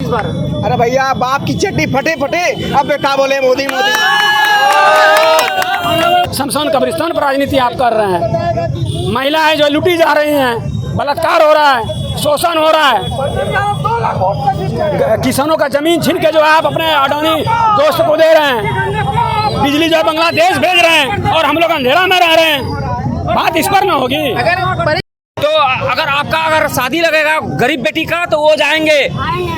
बार? अरे भैया बाप की चड्डी फटे फटे, अब बेटा बोले मोदी मोदी। शमशान कब्रिस्तान पर राजनीति आप कर रहे हैं। महिलाएं जो लूटी जा रही हैं, बलात्कार हो रहा है, शोषण हो रहा है, किसानों का जमीन छीन के जो आप अपने अडानी दोस्त को दे रहे हैं, बिजली जो बांग्लादेश भेज रहे हैं और हम लोग अंधेरा में रह रहे हैं। बात इस पर ना होगी। तो अगर शादी लगेगा गरीब बेटी का तो वो जाएंगे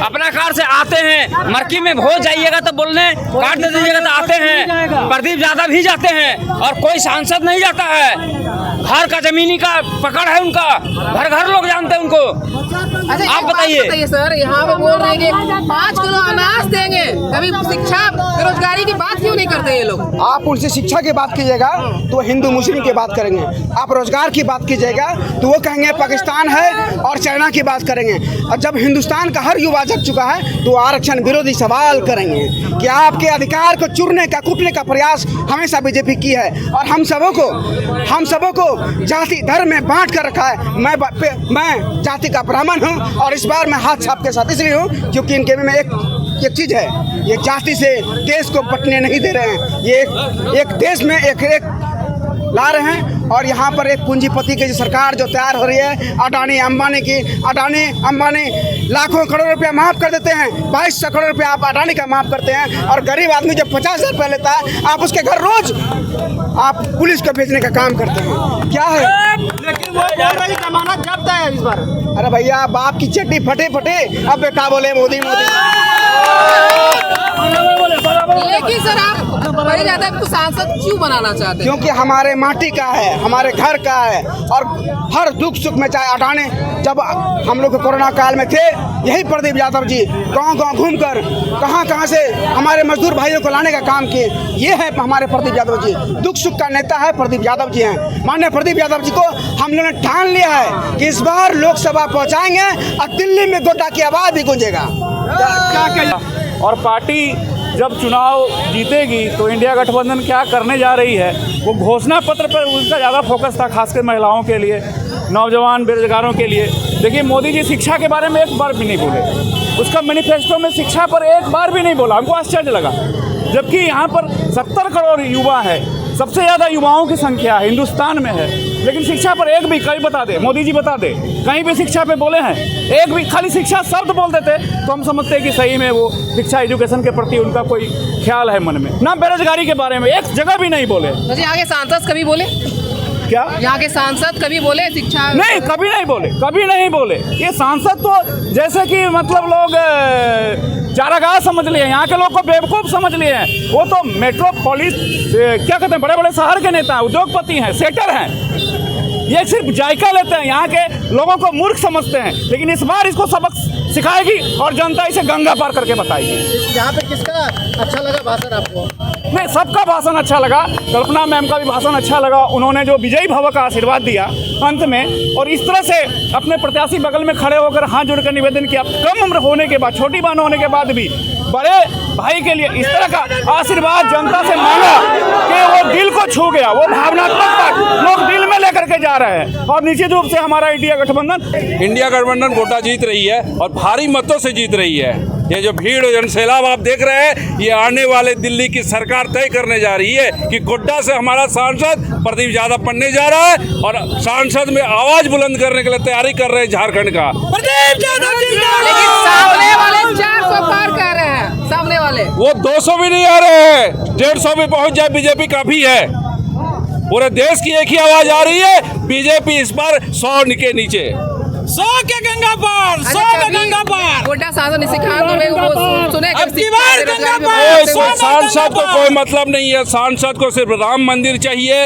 अपना कार से आते हैं, मरकी में भोज जाइएगा तो बोलने काट दे दीजिएगा तो आते हैं। प्रदीप यादव भी जाते हैं और कोई सांसद नहीं जाता है। घर का जमीनी का पकड़ है उनका, घर घर लोग जानते हैं उनको। अच्छा, आप बताइए सर, यहाँ पे बोल रहे हैं कि 5 किलो अनाज देंगे, कभी शिक्षा बेरोजगारी की बात क्यों नहीं करते ये लोग? आप उनसे शिक्षा की बात कीजिएगा तो वो हिंदू मुस्लिम की बात करेंगे, आप रोजगार की बात कीजिएगा तो वो कहेंगे पाकिस्तान है और चाइना की बात करेंगे। और जब हिंदुस्तान का हर युवा जग चुका है तो आरक्षण विरोधी सवाल करेंगे कि आपके अधिकार को चुरने का कुटने का प्रयास हमेशा बीजेपी की है। और हम सबों को जाति धर्म में बांट कर रखा है। मैं जाति का ब्राह्मण हूँ और इस बार मैं हाथ छाप के साथ इसलिए हूँ क्योंकि इनके में एक चीज़ है, ये जाति से देश को बंटने नहीं दे रहे हैं। ये एक देश में एक ला रहे हैं। और यहाँ पर एक पूंजीपति की सरकार जो तैयार हो रही है, अडानी अंबानी लाखों करोड़ रुपया माफ़ कर देते हैं। 2200 करोड़ रुपया आप अडानी का माफ़ करते हैं और गरीब आदमी जब 50,000 रुपया लेता है आप उसके घर रोज आप पुलिस को भेजने का काम करते हैं। क्या है? लेकिन वो बोल रहे हैं जमानत जब्त है इस बार। अरे भैया बाप की चड्डी फटे फटे, अब बेटा बोले मोदी मोदी। लेकिन सर आप बड़े ज्यादा सांसद क्यों बनाना चाहते हैं? क्योंकि हमारे माटी का है, हमारे घर का है और हर दुख सुख में चाहे अडानी, जब हम लोग कोरोना काल में थे यही प्रदीप यादव जी गांव-गांव घूमकर कहां से हमारे मजदूर भाइयों को लाने का काम किए। ये है हमारे प्रदीप यादव जी, दुख सुख का नेता है प्रदीप यादव जी हैं। माननीय प्रदीप यादव जी को हम लोगों ने ठान लिया है कि इस बार लोकसभा पहुंचाएंगे और दिल्ली में गोड्डा की आवाज भी गूंजेगा। और पार्टी जब चुनाव जीतेगी तो इंडिया गठबंधन क्या करने जा रही है, वो घोषणा पत्र पर उनका ज़्यादा फोकस था, खासकर महिलाओं के लिए, नौजवान बेरोजगारों के लिए। देखिए मोदी जी शिक्षा के बारे में एक बार भी नहीं बोले, उसका मैनिफेस्टो में शिक्षा पर एक बार भी नहीं बोला। हमको आश्चर्य लगा, जबकि यहाँ पर 70 करोड़ युवा है, सबसे ज़्यादा युवाओं की संख्या हिंदुस्तान में है, लेकिन शिक्षा पर एक भी कहीं बता दे, मोदी जी बता दे कहीं भी शिक्षा पे बोले हैं एक भी? खाली शिक्षा शब्द बोल देते तो हम समझते हैं कि सही में वो शिक्षा एजुकेशन के प्रति उनका कोई ख्याल है मन में। ना बेरोजगारी के बारे में एक जगह भी नहीं बोले। तो यहाँ के सांसद कभी बोले? क्या यहाँ के सांसद कभी बोले शिक्षा? नहीं, कभी नहीं बोले, कभी नहीं बोले। ये सांसद तो जैसे कि मतलब लोग चारागाह समझ लिए, यहाँ के लोग को बेवकूफ़ समझ लिए हैं। वो तो मेट्रोपोलिस क्या कहते हैं, बड़े बड़े शहर के नेता हैं, उद्योगपति हैं, सेटर हैं। ये सिर्फ जायका लेते हैं, यहाँ के लोगों को मूर्ख समझते हैं। लेकिन इस बार इसको सबक सिखाएगी और जनता इसे गंगा पार करके बताएगी। यहाँ पे किसका अच्छा लगा भाषण आपको? नहीं, सबका भाषण अच्छा लगा। कल्पना मैम का भी भाषण अच्छा लगा। उन्होंने जो विजयी भव का आशीर्वाद दिया अंत में, और इस तरह से अपने प्रत्याशी बगल में खड़े होकर हाथ जोड़कर निवेदन किया, कम उम्र होने के बाद, छोटी बहन होने के बाद भी बड़े भाई के लिए इस तरह का आशीर्वाद जनता से मांगा कि वो दिल को छू गया। वो भावनात्मक लोग दिल में लेकर के जा रहे हैं। और निश्चित रूप से हमारा इंडिया गठबंधन गोड्डा जीत रही है और भारी मतों से जीत रही है। ये जो भीड़ और जनसैलाब आप देख रहे हैं, ये आने वाले दिल्ली की सरकार तय करने जा रही है कि गोड्डा से हमारा सांसद प्रदीप यादव बनने जा रहा है और सांसद में आवाज बुलंद करने के लिए तैयारी कर रहे हैं झारखंड का प्रदीप यादव। लेकिन सामने वाले 400 पार कर रहे हैं, सामने वाले वो 200 भी नहीं आ रहे हैं, 150 भी पहुंच जाए बीजेपी काफी है। पूरे देश की एक ही आवाज आ रही है, बीजेपी इस बार 100 के नीचे, 100 के गंगा पार, 100 के गंगा पार। गोड्डा सांसद निशिकांत दुबे को सुने सांसद को कोई मतलब नहीं है। सांसद को सिर्फ राम मंदिर चाहिए,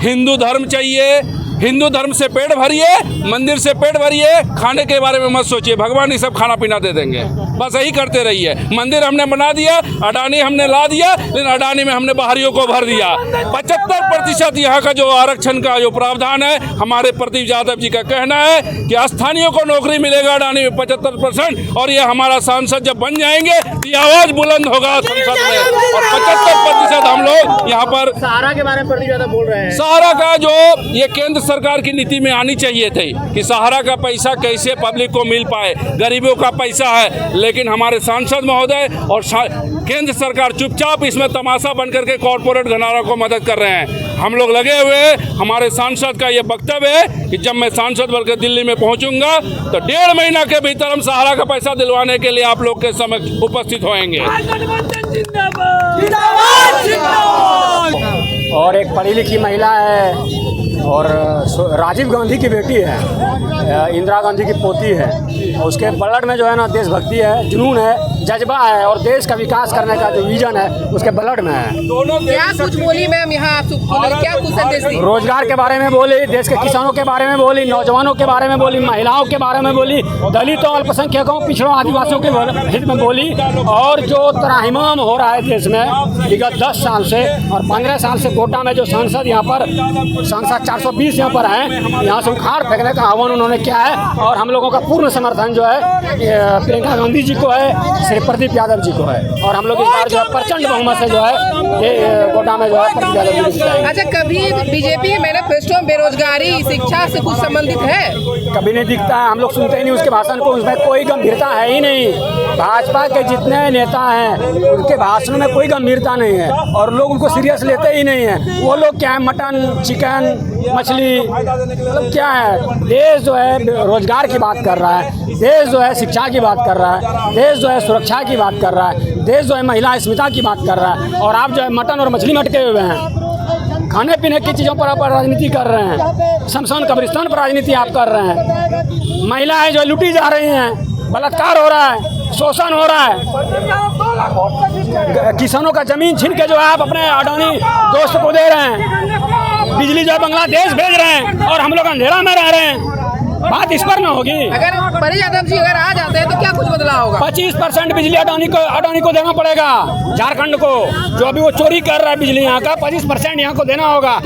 हिंदू धर्म चाहिए। हिंदू धर्म से पेट भरिए, मंदिर से पेट भरिए, खाने के बारे में मत सोचिए, भगवान ही सब खाना पीना दे देंगे। बस यही करते रहिए। मंदिर हमने बना दिया, अडानी हमने ला दिया, लेकिन अडानी में हमने बाहरियों को भर दिया। 75% यहाँ का जो आरक्षण का जो प्रावधान है, हमारे प्रदीप यादव जी का कहना है कि स्थानीयों को नौकरी मिलेगा अडानी में 75%। और ये हमारा सांसद जब बन जाएंगे तो ये आवाज बुलंद होगा संसद में, और 75% हम लोग यहाँ पर सहारा के बारे में प्रदीप यादव बोल रहे हैं। सहारा का जो ये केंद्र सरकार की नीति में आनी चाहिए थी कि सहारा का पैसा कैसे पब्लिक को मिल पाए, गरीबों का पैसा है, लेकिन हमारे सांसद महोदय और केंद्र सरकार चुपचाप इसमें तमाशा बन करके कॉरपोरेट घरानों को मदद कर रहे हैं। हम लोग लगे हुए हैं। हमारे सांसद का ये वक्तव्य है कि जब मैं सांसद बनकर दिल्ली में पहुंचूंगा तो 1.5 महीना के भीतर हम सहारा का पैसा दिलवाने के लिए आप लोग के समक्ष उपस्थित होंगे। और एक पढ़ी लिखी महिला है और राजीव गांधी की बेटी है, इंदिरा गांधी की पोती है। उसके ब्लड में जो है ना देशभक्ति है, जुनून है, जज्बा है और देश का विकास करने का जो विजन है उसके ब्लड में है। क्या कुछ बोली मैम यहाँ, क्या कुछ संदेश दी? रोजगार के बारे में बोली, देश के किसानों के बारे में बोली, नौजवानों के बारे में बोली, महिलाओं के बारे में बोली, दलितों, अल्पसंख्यकों, पिछड़ों, आदिवासियों के हित में बोली। और जो त्राहिमाम हो रहा है देश में विगत 10 साल से और 15 साल से कोटा में जो सांसद यहाँ पर सांसद 420 यहाँ पर हैं, यहाँ से उखाड़ फेंकने का आह्वान उन्होंने किया है। और हम लोगों का पूर्ण समर्थन जो है प्रियंका गांधी जी को है, श्री प्रदीप यादव जी को है। और हम लोग इस बार जो है प्रचंड बहुमत से जो है ये कोटा में जो है प्रदीप यादव जी को जिताएंगे। अच्छा, कभी बीजेपी मैनिफेस्टो बेरोजगारी शिक्षा से कुछ संबंधित है? कभी नहीं दिखता है, हम लोग सुनते ही नहीं उसके भाषण को, उसमें कोई गंभीरता है ही नहीं। भाजपा के जितने नेता हैं उनके भाषण में कोई गंभीरता नहीं है और लोग उनको सीरियस लेते ही नहीं है। वो लोग क्या है, मटन, चिकन, मछली, मतलब क्या है। देश जो है रोजगार की बात कर रहा है, देश जो है शिक्षा की बात कर रहा है, देश जो है सुरक्षा की बात कर रहा है, देश जो है महिला अस्मिता की बात कर रहा है। और आप जो है मटन और मछली मटके हुए हैं, खाने पीने की चीज़ों पर आप राजनीति कर रहे हैं, शमशान कब्रिस्तान पर राजनीति आप कर रहे हैं। महिलाएं जो लूटी जा रही हैं, बलात्कार हो रहा है, शोषण हो रहा है, किसानों का जमीन छीन के जो है आप अपने अडानी दोस्त को दे रहे हैं, बिजली जो है बांग्लादेश भेज रहे हैं और हम लोग अंधेरा में रह रहे हैं। बात इस पर ना होगी। अगर परी यादव जी अगर आ जाते हैं तो क्या कुछ बदलाव होगा? 25% बिजली अडानी को देना पड़ेगा, झारखंड को, जो अभी वो चोरी कर रहा है बिजली यहाँ का 25% यहाँ को देना होगा।